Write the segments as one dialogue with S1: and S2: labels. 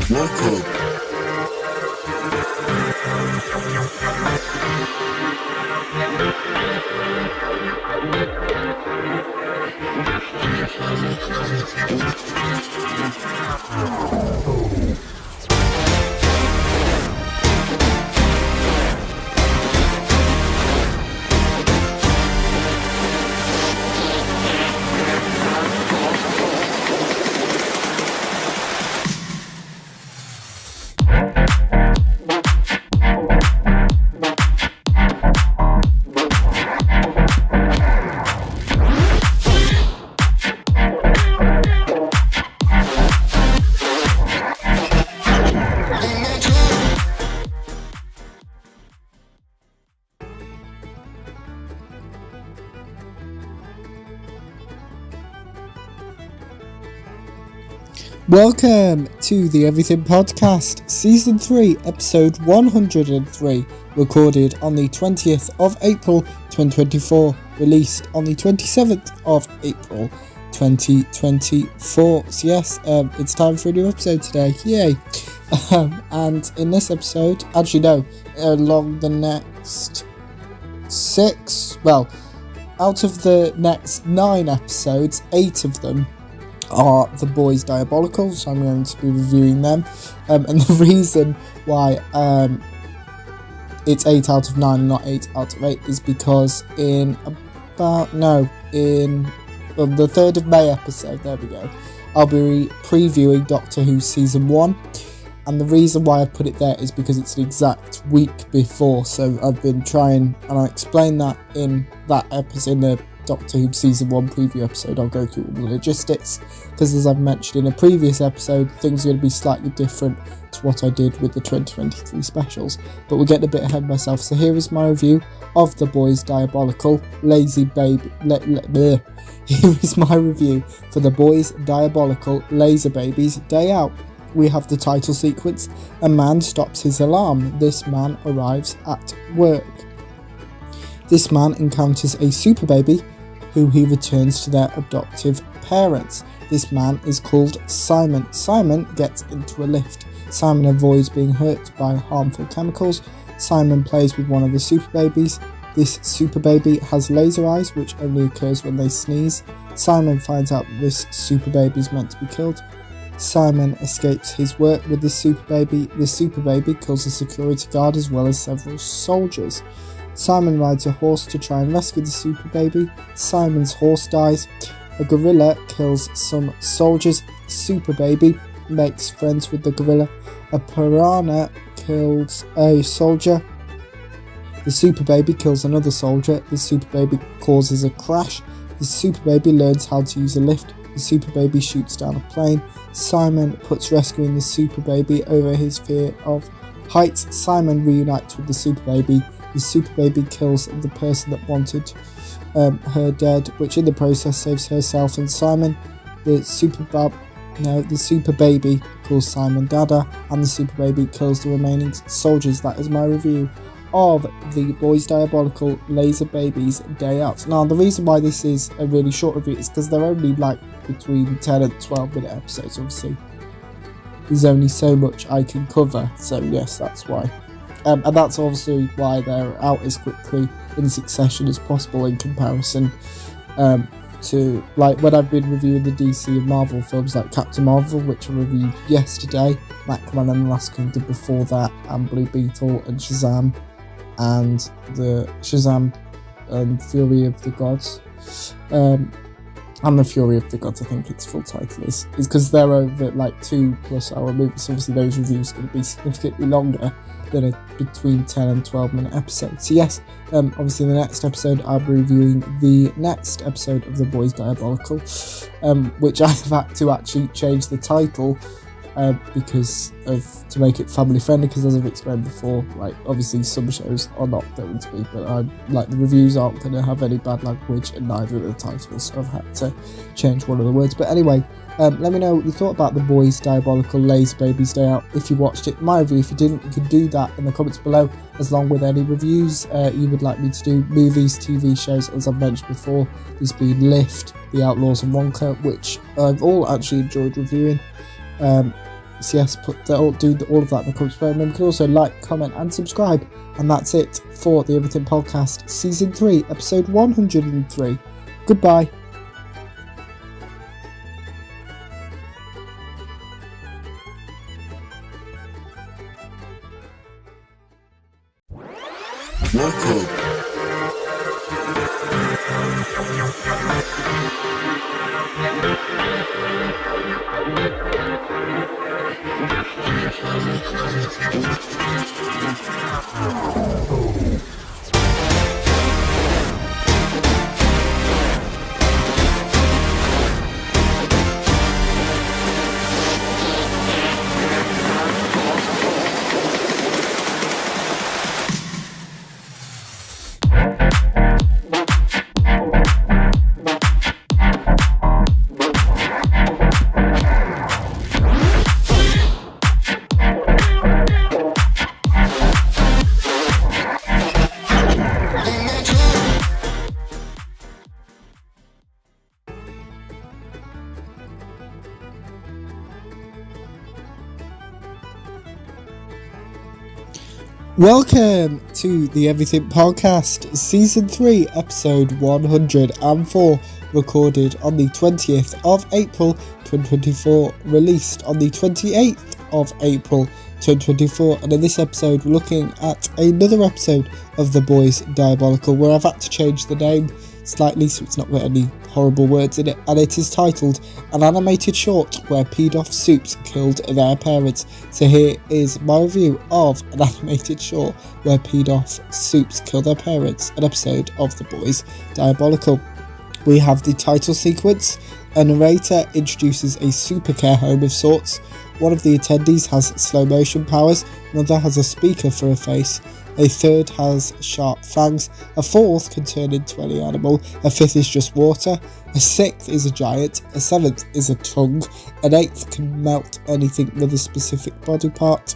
S1: Welcome.
S2: Welcome to the Everything Podcast, Season 3, Episode 103, recorded on the 20th of April 2024, released on the 27th of April 2024. So yes, it's time for a new episode today, yay! And in this episode, along the next out of the next 9 episodes, 8 of them are The Boys Diabolical, so I'm going to be reviewing them, and the reason why it's 8 out of 9 and not 8 out of 8 is because in the 3rd of May episode, there we go, I'll be previewing Doctor Who Season 1, and the reason why I put it there is because it's an exact week before, so I've been trying, and I'll explain that in that episode, in the Doctor Who Season 1 preview episode. I'll go through all the logistics, because as I've mentioned in a previous episode, things are going to be slightly different to what I did with the 2023 specials, but we're getting a bit ahead of myself. So here is my review of The Boys Diabolical, Lazy Baby. Here is my review for The Boys Diabolical, Laser Babies Day Out. We have the title sequence. A man stops his alarm. This man arrives at work. This man encounters a super baby who he returns to their adoptive parents. This man is called Simon. Simon gets into a lift. Simon avoids being hurt by harmful chemicals. Simon plays with one of the super babies. This super baby has laser eyes, which only occurs when they sneeze. Simon finds out that this super baby is meant to be killed. Simon escapes his work with the super baby. The super baby kills a security guard as well as several soldiers. Simon rides a horse to try and rescue the super baby. Simon's horse dies. A gorilla kills some soldiers. Super baby makes friends with the gorilla. A piranha kills a soldier. The super baby kills another soldier. The super baby causes a crash. The super baby learns how to use a lift. The super baby shoots down a plane. Simon puts rescuing the super baby over his fear of heights. Simon reunites with the super baby. The super baby kills the person that wanted her dead, which in the process saves herself and Simon. The super baby calls Simon Dada, and the super baby kills the remaining soldiers. That is my review of The Boys Diabolical, Laser Babies Day Out. Now, the reason why this is a really short review is because they're only between 10 and 12 minute episodes. Obviously, there's only so much I can cover, so yes, that's why. And that's obviously why they're out as quickly in succession as possible in comparison to when I've been reviewing the DC and Marvel films like Captain Marvel, which I reviewed yesterday, Aquaman and the Last Kingdom before that, and Blue Beetle and Shazam, and the Shazam and Fury of the Gods. And the Fury of the Gods, I think its full title is because they're over 2+ hour movies, so obviously those reviews are going to be significantly longer than a between 10 and 12 minute episode. So yes, obviously in the next episode I'll be reviewing the next episode of The Boys Diabolical, which I've had to actually change the title to make it family friendly, because as I've explained before, obviously some shows are not going to be, but the reviews aren't going to have any bad language, and neither of the titles, so I've had to change one of the words. But anyway, let me know what you thought about The Boys Diabolical, Laser Babies Day Out. If you watched it, my review. If you didn't, you can do that in the comments below, as long with any reviews you would like me to do. Movies, TV shows, as I've mentioned before, there's been Lift, The Outlaws and Wonka, which I've all actually enjoyed reviewing. So yes, do all of that in the comments below. Remember, you can also like, comment and subscribe. And that's it for the Everything Podcast Season 3, Episode 103. Goodbye. Welcome to the Everything Podcast, Season 3, Episode 104, recorded on the 20th of April 2024, released on the 28th of April 2024, and in this episode we're looking at another episode of The Boys Diabolical, where I've had to change the name slightly so it's not got any horrible words in it, and it is titled An Animated Short Where Peed-Off Soups Killed Their Parents. So here is my review of An Animated Short Where Peed-Off Soups Killed Their Parents, an episode of The Boys Diabolical. We have the title sequence. A narrator introduces a super care home of sorts. One of the attendees has slow motion powers, another has a speaker for a face, a third has sharp fangs, a fourth can turn into any animal, a fifth is just water, a sixth is a giant, a seventh is a tongue, an eighth can melt anything with a specific body part,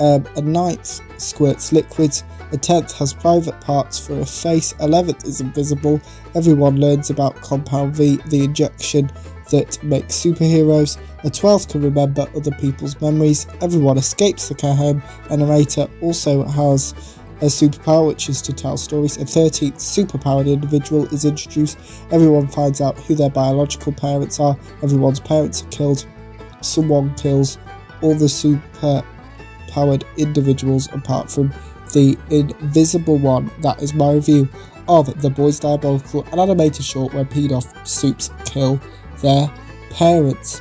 S2: a ninth squirts liquids, a 10th has private parts for a face, 11th is invisible, everyone learns about Compound V, the injection that makes superheroes, a 12th can remember other people's memories, everyone escapes the care home, a narrator also has a superpower which is to tell stories, a 13th superpowered individual is introduced, everyone finds out who their biological parents are, everyone's parents are killed, someone kills all the superpowered individuals apart from the invisible one. That is my review of The Boys Diabolical, an animated short where peed-off soups kill their parents.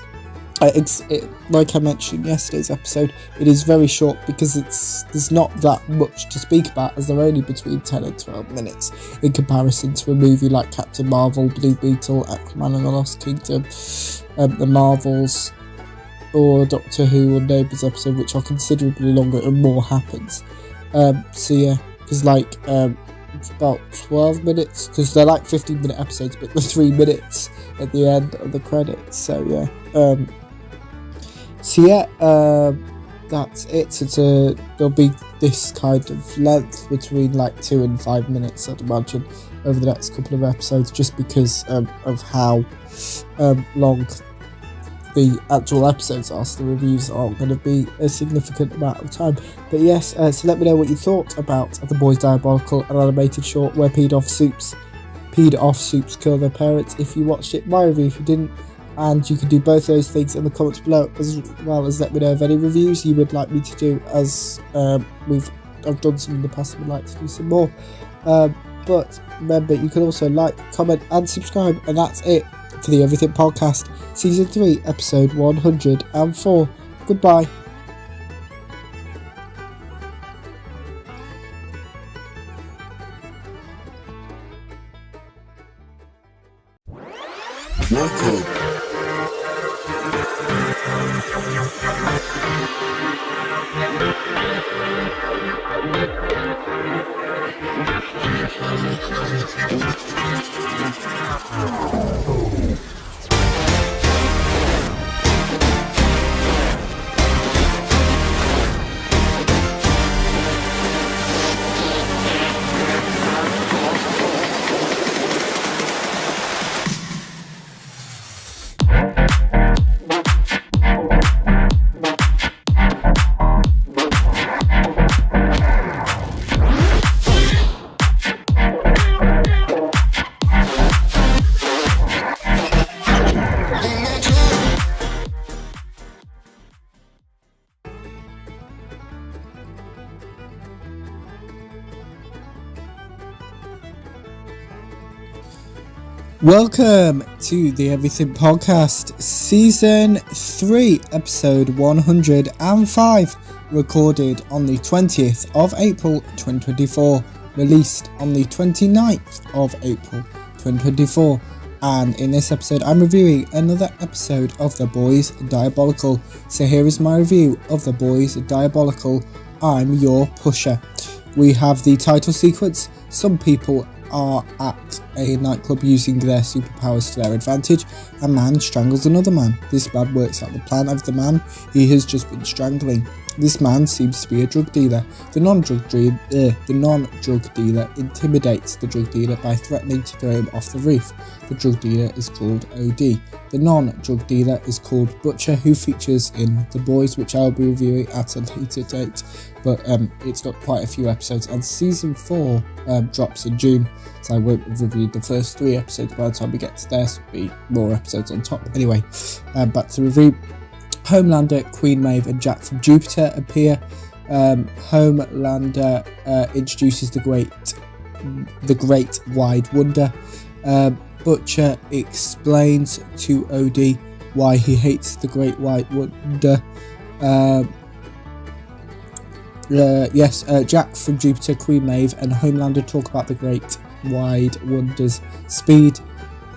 S2: Like I mentioned in yesterday's episode, it is very short because there's not that much to speak about, as they're only between 10 and 12 minutes in comparison to a movie like Captain Marvel, Blue Beetle, Aquaman and the Lost Kingdom, The Marvels, or Doctor Who or Neighbours episode, which are considerably longer and more happens. So yeah, because it's about 12 minutes, because they're like 15-minute episodes, but they're 3 minutes at the end of the credits. So yeah, that's it. So there'll be this kind of length between like 2 and 5 minutes, I'd imagine, over the next couple of episodes, just because of how long the actual episodes are, so the reviews aren't going to be a significant amount of time. But yes, so let me know what you thought about The Boys Diabolical, an animated short where peed-off soups kill their parents, if you watched it, my review if you didn't, and you can do both those things in the comments below, as well as let me know of any reviews you would like me to do, as I've done some in the past and would like to do some more. But remember, you can also like, comment and subscribe, and that's it for the Everything Podcast, Season 3, Episode 104. Goodbye. Welcome to the Everything Podcast, Season 3, Episode 105, recorded on the 20th of April 2024, released on the 29th of April 2024. And in this episode, I'm reviewing another episode of The Boys Diabolical. So here is my review of The Boys Diabolical. I'm your pusher. We have the title sequence. Some people are at a nightclub using their superpowers to their advantage. A man strangles another man. This man works out the plan of the man he has just been strangling. This man seems to be a drug dealer. The non-drug dealer intimidates the drug dealer by threatening to throw him off the roof. The drug dealer is called OD. The non-drug dealer is called Butcher, who features in The Boys, which I'll be reviewing at a later date. But it's got quite a few episodes, and Season 4 drops in June, so I won't have reviewed the first 3 episodes by the time we get to there, so there'll be more episodes on top. Anyway, back to review. Homelander, Queen Maeve and Jack from Jupiter appear. Homelander introduces the Great Wide Wonder. Butcher explains to OD why he hates the Great Wide Wonder. Jack from Jupiter, Queen Maeve and Homelander talk about the Great Wide Wonder's speed.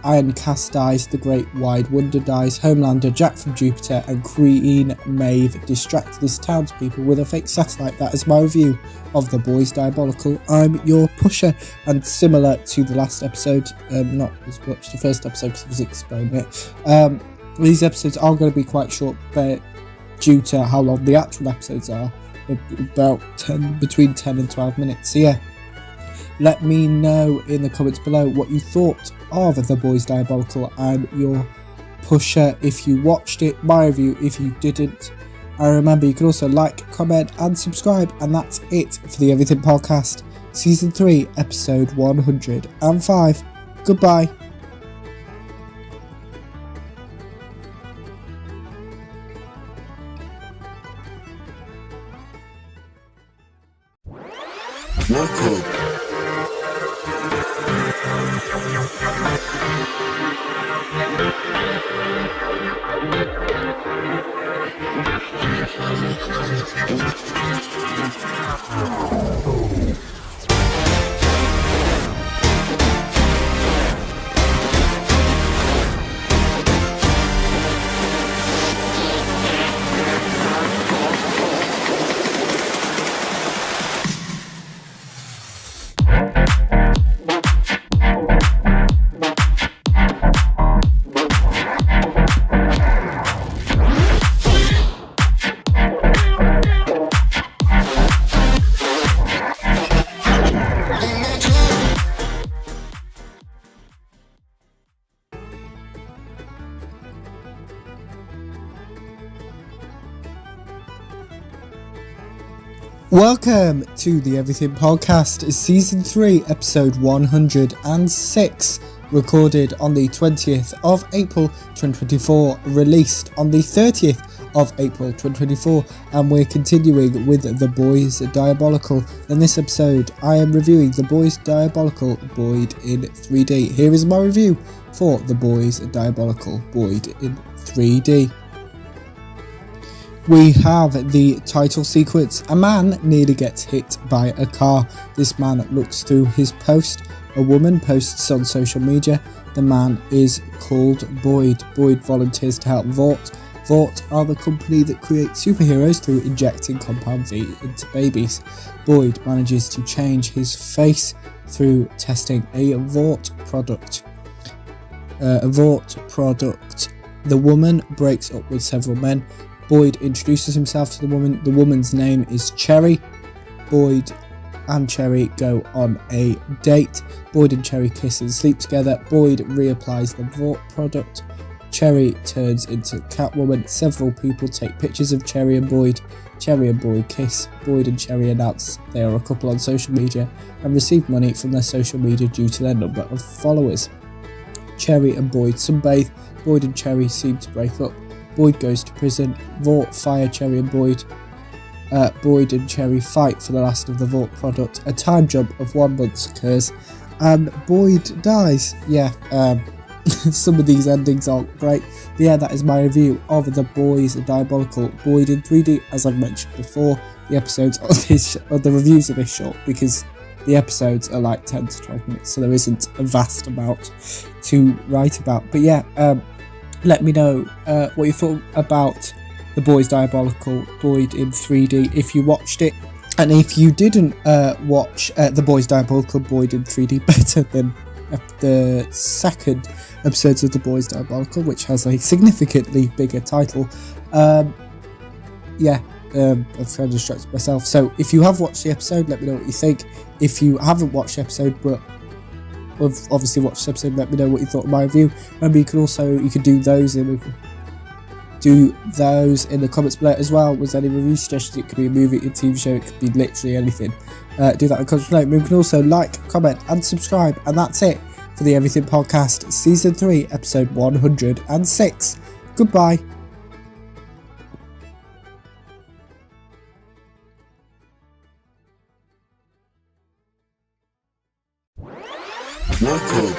S2: Iron Cast dies, the Great Wide Wonder dies. Homelander, Jack from Jupiter and Queen Maeve distract this townspeople with a fake satellite. That is my review of The Boys Diabolical. I'm your pusher, and similar to the last episode, not as much the first episode because I was explaining it, these episodes are going to be quite short but due to how long the actual episodes are, about between 10 and 12 minutes. So yeah, let me know in the comments below what you thought of The Boys Diabolical. I'm your pusher if you watched it, my review if you didn't. And remember, you can also like, comment and subscribe. And that's it for the Everything Podcast, Season 3, Episode 105. Goodbye.
S1: Welcome.
S2: Welcome to the Everything Podcast, Season 3, Episode 106, recorded on the 20th of April 2024, released on the 30th of April 2024, and we're continuing with The Boys Diabolical. In this episode, I am reviewing The Boys Diabolical, Boyd in 3D. Here is my review for The Boys Diabolical, Boyd in 3D. We have the title sequence. A man nearly gets hit by a car. This man looks through his post. A woman posts on social media. The man is called Boyd. Boyd volunteers to help Vought. Vought are the company that creates superheroes through injecting Compound V into babies. Boyd manages to change his face through testing a Vought product. The woman breaks up with several men. Boyd introduces himself to the woman. The woman's name is Cherry. Boyd and Cherry go on a date. Boyd and Cherry kiss and sleep together. Boyd reapplies the Vought product. Cherry turns into Catwoman. Several people take pictures of Cherry and Boyd. Cherry and Boyd kiss. Boyd and Cherry announce they are a couple on social media and receive money from their social media due to their number of followers. Cherry and Boyd sunbathe. Boyd and Cherry seem to break up. Boyd goes to prison. Vought fire Cherry and Boyd. Boyd and Cherry fight for the last of the Vought product. A time jump of 1 month occurs, and Boyd dies. Yeah, some of these endings aren't great. But yeah, that is my review of The Boys Diabolical, Boyd in 3D. As I've mentioned before, the episodes of the reviews are this short because the episodes are like 10 to 12 minutes, so there isn't a vast amount to write about. But yeah, let me know what you thought about The Boys Diabolical, Boyd in 3D if you watched it. And if you didn't watch The Boys Diabolical, Boyd in 3D better than the second episodes of The Boys Diabolical, which has a significantly bigger title, I've kind of distracted myself. So if you have watched the episode, let me know what you think. If you haven't watched the episode but have obviously watched the episode, let me know what you thought of my review. Remember, you can do those in the comments below as well. Was any review suggestions? It could be a movie, a TV show, it could be literally anything. Do that in the comments below. You can also like, comment and subscribe, and that's it for the Everything Podcast Season 3 Episode 106. Goodbye.
S1: Welcome.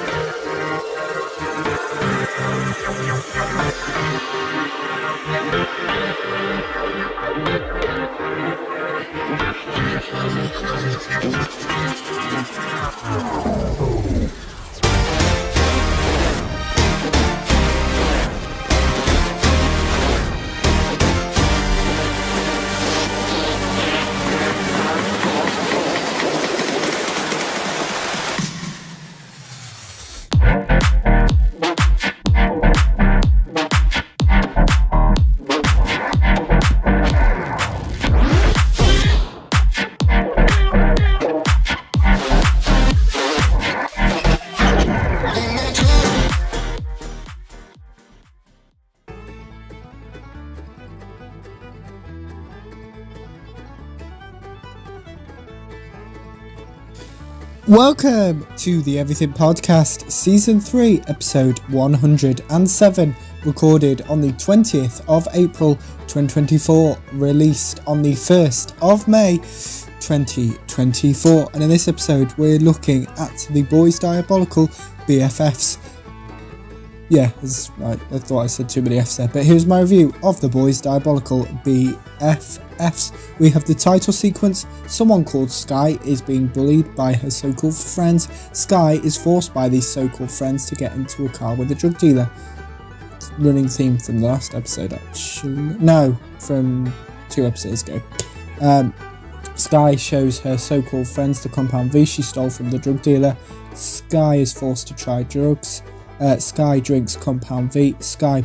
S2: Welcome to the Everything Podcast Season 3 Episode 107, recorded on the 20th of April 2024, released on the 1st of May 2024. And in this episode we're looking at The Boys Diabolical, BFFs. Yeah, that's right, I thought I said too many F's there, but here's my review of The Boys Diabolical, BFFs. We have the title sequence. Someone called Sky is being bullied by her so-called friends. Sky is forced by these so-called friends to get into a car with a drug dealer. Running theme from the last episode, actually. No, from 2 episodes ago. Sky shows her so-called friends the Compound V she stole from the drug dealer. Sky is forced to try drugs. Sky drinks Compound V. Sky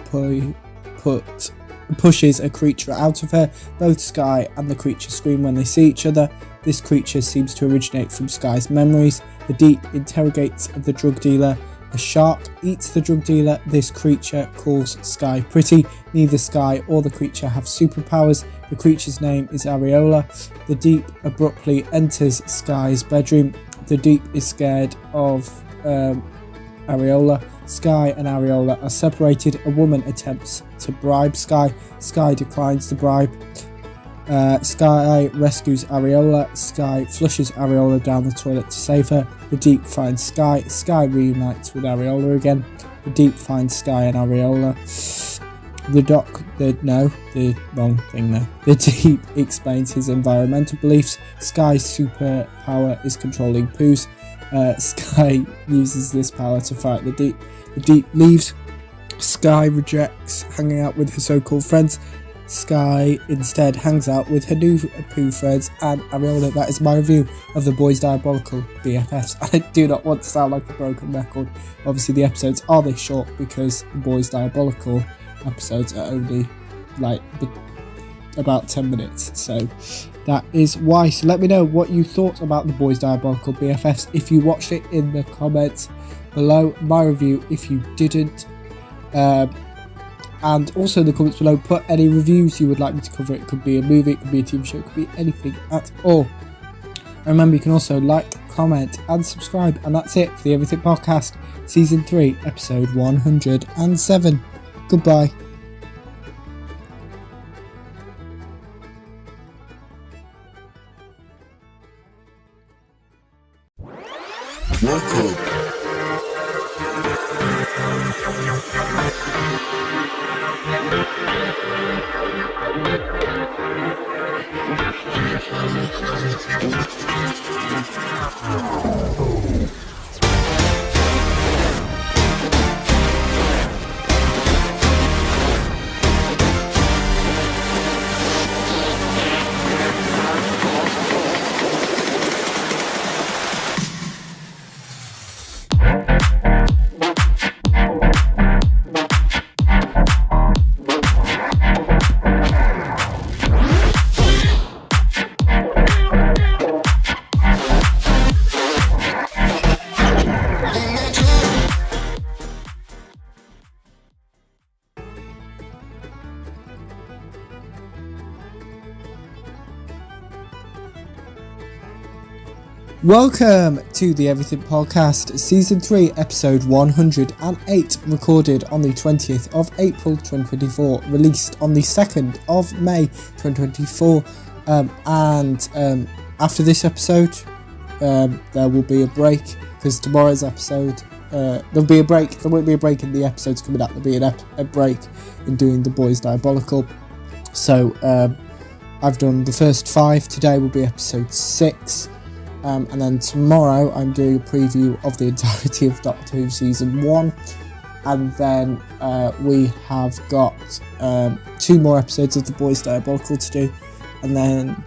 S2: pushes a creature out of her. Both Sky and the creature scream when they see each other. This creature seems to originate from Sky's memories. The Deep interrogates the drug dealer. A shark eats the drug dealer. This creature calls Sky pretty. Neither Sky or the creature have superpowers. The creature's name is Areola. The Deep abruptly enters Sky's bedroom. The Deep is scared of Areola. Sky and Areola are separated. A woman attempts to bribe Sky. Sky declines the bribe. Sky rescues Areola. Sky flushes Areola down the toilet to save her. The Deep finds Sky. Sky reunites with Areola again. The Deep finds Sky and Areola. The wrong thing there. The Deep explains his environmental beliefs. Sky's superpower is controlling poos. Sky uses this power to fight the Deep. The Deep leaves. Sky rejects hanging out with her so-called friends. Sky instead hangs out with her new poo friends and Areola. That is my review of The Boys Diabolical, BFFs. I do not want to sound like a broken record. Obviously the episodes are this short because The Boys Diabolical episodes are only like about 10 minutes, so that is why. So let me know what you thought about The Boys Diabolical, BFFs if you watched it in the comments below. My review if you didn't, and also in the comments below put any reviews you would like me to cover. It could be a movie, it could be a TV show, it could be anything at all. And remember, you can also like, comment and subscribe, and that's it for the Everything Podcast Season 3 Episode 107. Goodbye. Welcome to the Everything Podcast, Season 3, Episode 108, recorded on the 20th of April 2024, released on the 2nd of May 2024, and after this episode, there will be a break, because tomorrow's episode, there'll be a break. There won't be a break in the episodes coming up, there'll be a break in doing The Boys Diabolical. So, I've done the first 5, today will be Episode 6. And then tomorrow I'm doing a preview of the entirety of Doctor Who Season 1, and then we have got 2 more episodes of The Boys Diabolical to do, and then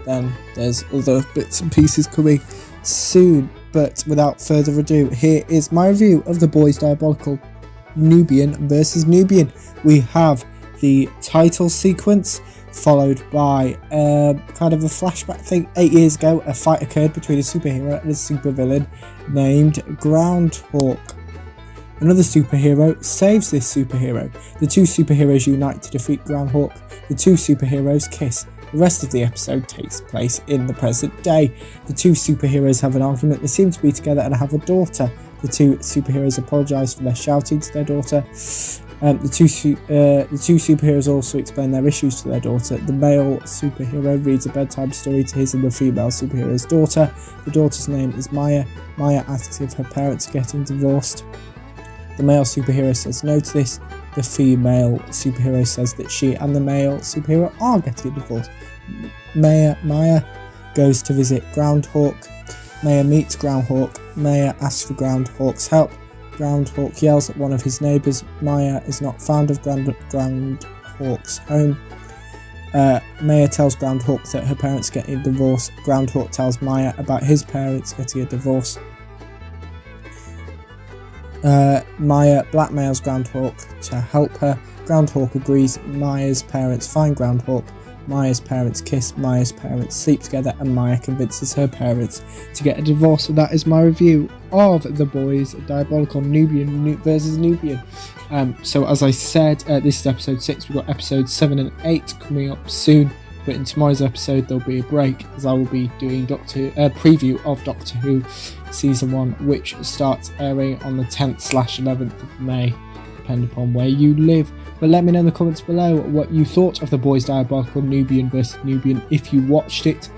S2: then there's other bits and pieces coming soon. But without further ado, here is my review of The Boys Diabolical, Nubian versus Nubian. We have the title sequence, followed by kind of a flashback thing. 8 years ago, a fight occurred between a superhero and a supervillain named Groundhawk. Another superhero saves this superhero. The 2 superheroes unite to defeat Groundhawk. The 2 superheroes kiss. The rest of the episode takes place in the present day. The 2 superheroes have an argument. They seem to be together and have a daughter. The 2 superheroes apologise for their shouting to their daughter. The two superheroes also explain their issues to their daughter. The male superhero reads a bedtime story to his and the female superhero's daughter. The daughter's name is Maya. Maya asks if her parents are getting divorced. The male superhero says no to this. The female superhero says that she and the male superhero are getting divorced. Maya goes to visit Groundhawk. Maya meets Groundhawk. Maya asks for Groundhawk's help. Groundhawk yells at one of his neighbours. Maya is not found of Groundhawk's home. Maya tells Groundhawk that her parents are getting a divorce. Groundhawk tells Maya about his parents getting a divorce. Maya blackmails Groundhawk to help her. Groundhawk agrees. Maya's parents find Groundhawk. Maya's parents kiss, Maya's parents sleep together, and Maya convinces her parents to get a divorce. So that is my review of The Boys Diabolical, Nubian versus Nubian. So as I said, this is episode 6. We've got episodes 7 and 8 coming up soon. But in tomorrow's episode, there'll be a break, as I will be doing preview of Doctor Who Season 1, which starts airing on the 10th/11th of May, depending upon where you live. But let me know in the comments below what you thought of The Boys Diabolical, Nubian versus Nubian, if you watched it.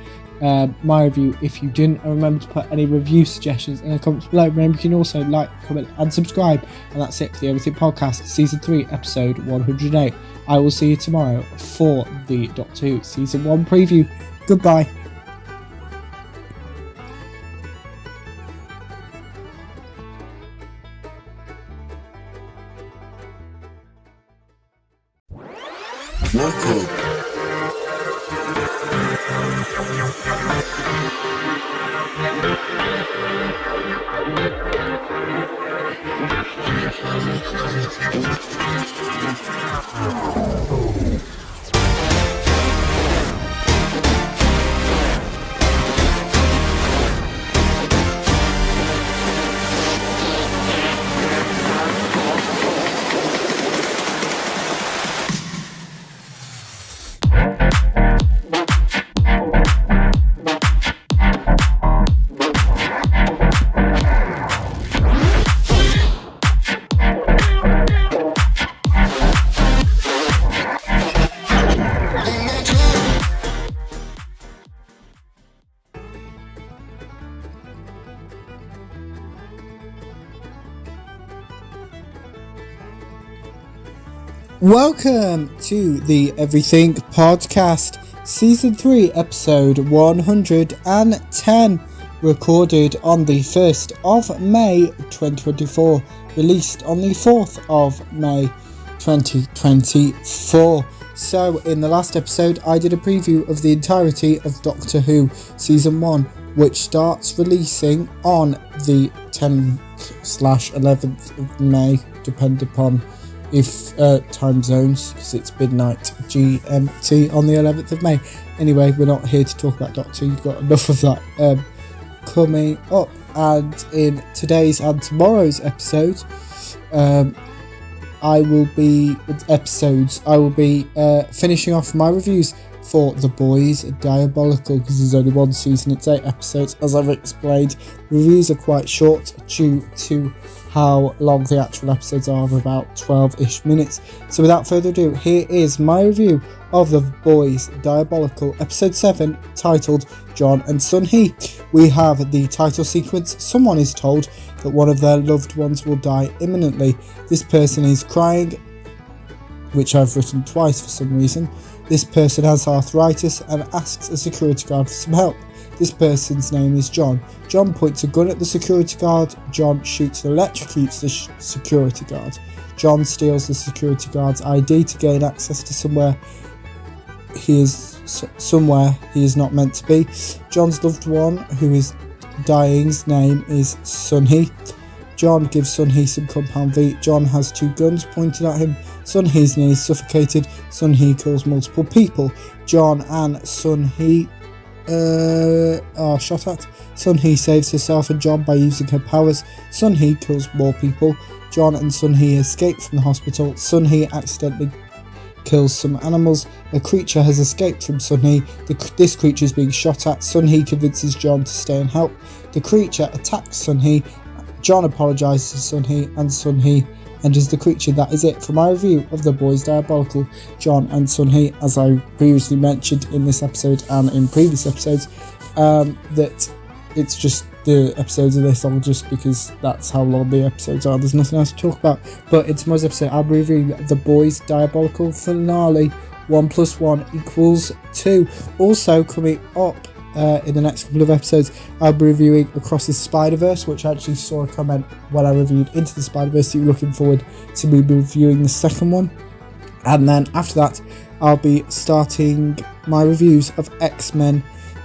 S2: My review if you didn't. And remember to put any review suggestions in the comments below. Remember, you can also like, comment and subscribe. And that's it for the Everything Podcast, Season 3, Episode 108. I will see you tomorrow for the Doctor Who Season 1 preview. Goodbye. Welcome to the Everything Podcast, Season 3, Episode 110, recorded on the 1st of May 2024, released on the 4th of May 2024. So, in the last episode, I did a preview of the entirety of Doctor Who Season 1, which starts releasing on the 10th/11th of May, depending upon if time zones, because it's midnight GMT on the 11th of May. Anyway, we're not here to talk about Doctor. You've got enough of that coming up. And in today's and tomorrow's episode, I will be finishing off my reviews for The Boys Diabolical, because there's only one season, it's 8 episodes. As I've explained, reviews are quite short due to how long the actual episodes are, of about 12-ish minutes. So without further ado, here is my review of The Boys Diabolical, episode 7, titled John and Sun Hee. We have the title sequence. Someone is told that one of their loved ones will die imminently. This person is crying, which I've written twice for some reason. This person has arthritis and asks a security guard for some help. This person's name is John. John points a gun at the security guard. John shoots and electrocutes the security guard. John steals the security guard's ID to gain access to somewhere he is not meant to be. John's loved one, who is dying's name is Sun Hee. John gives Sun Hee some Compound V. John has 2 guns pointed at him. Sun Hee's nearly suffocated. Sun Hee kills multiple people. John and Sun Hee are shot at. Sun Hee saves herself and John by using her powers. Sun Hee kills more people. John and Sun Hee escape from the hospital. Sun Hee accidentally kills some animals. A creature has escaped from Sun Hee. This creature is being shot at. Sun Hee convinces John to stay and help. The creature attacks Sun Hee. John apologises to Sun Hee, and Sun Hee enters the creature. That is it for my review of The Boys Diabolical, John and Sun Hee. As I previously mentioned in this episode and in previous episodes, that it's just the episodes of this long just because that's how long the episodes are. There's nothing else to talk about. But in tomorrow's episode, I'll be reviewing The Boys Diabolical finale, 1 + 1 = 2. Also coming up in the next couple of episodes, I'll be reviewing Across the Spider-Verse, which I actually saw a comment when I reviewed Into the Spider-Verse. You're looking forward to me reviewing the second one. And then after that, I'll be starting my reviews of X-Men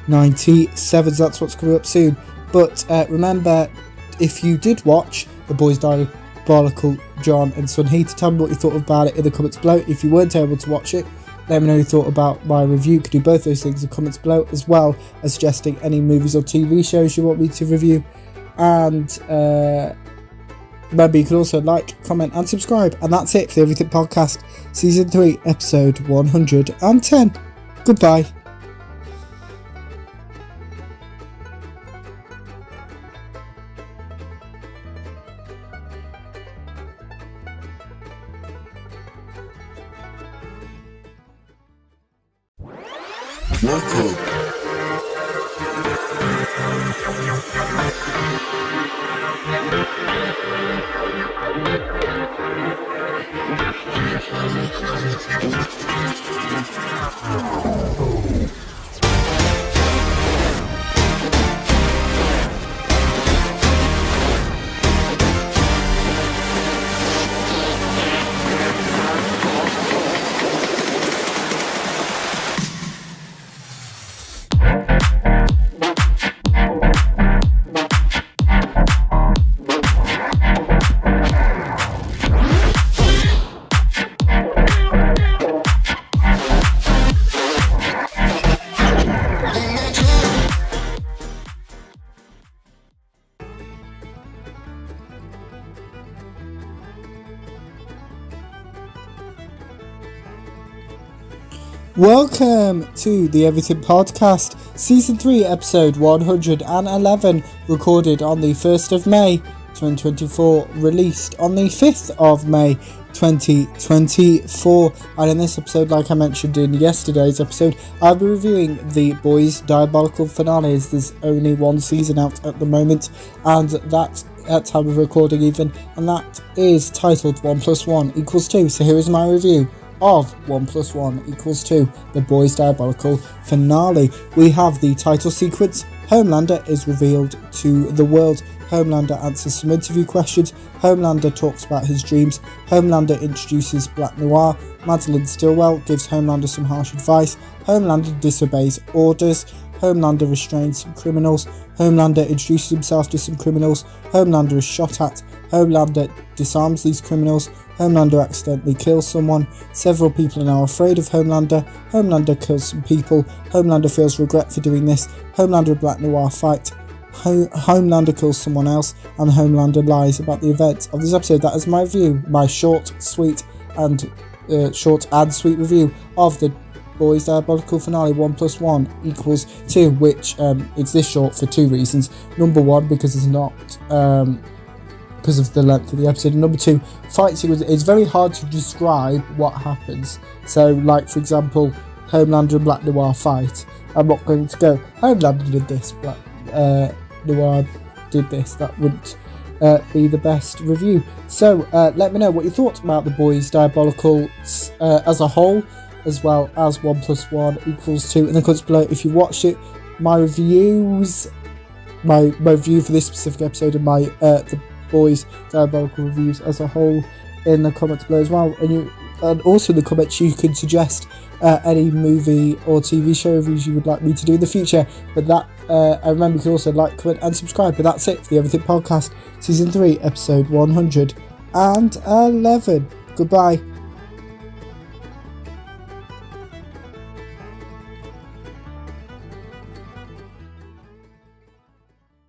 S2: 97. That's what's coming up soon. But remember, if you did watch The Boys Diabolical, John and Sun Hee, to tell me what you thought about it in the comments below. If you weren't able to watch it, let me know what you thought about my review. You could do both those things in the comments below, as well as suggesting any movies or TV shows you want me to review. And remember, you can also like, comment and subscribe. And that's it for the Everything Podcast, Season 3, Episode 110. Goodbye.
S1: Welcome.
S2: Welcome to the Everything Podcast, Season 3, Episode 111, recorded on the 1st of May 2024, released on the 5th of May 2024. And in this episode, like I mentioned in yesterday's episode, I'll be reviewing The Boys Diabolical finale, as there's only one season out at the moment, and that at time of recording even, and that is titled 1 + 1 = 2. So here is my review of 1 + 1 = 2, The Boys Diabolical finale. We have the title sequence. Homelander is revealed to the world. Homelander answers some interview questions. Homelander talks about his dreams. Homelander introduces Black Noir. Madeline Stillwell gives Homelander some harsh advice. Homelander disobeys orders. Homelander restrains some criminals. Homelander introduces himself to some criminals. Homelander is shot at. Homelander disarms these criminals. Homelander accidentally kills someone. Several people are now afraid of Homelander. Homelander kills some people. Homelander feels regret for doing this. Homelander and Black Noir fight. Homelander kills someone else, and Homelander lies about the events of this episode. That is my view, my short, sweet review of the Boys Diabolical finale 1 + 1 = 2, which is this short for two reasons. Number one, because it's not because of the length of the episode, and number two, fight sequence. It's very hard to describe what happens. So, like for example, Homelander and Black Noir fight. I'm not going to go, Homelander did this, Black Noir did this. That wouldn't be the best review. So let me know what you thought about the Boys Diabolical as a whole, as well as 1 + 1 = 2 in the comments below. If you watched it, my review for this specific episode, and my the Boys Diabolical reviews as a whole in the comments below as well. And also in the comments you can suggest any movie or TV show reviews you would like me to do in the future. But that I remember you can also like, comment and subscribe. But that's it for the Everything Podcast, Season 3, Episode 111. Goodbye.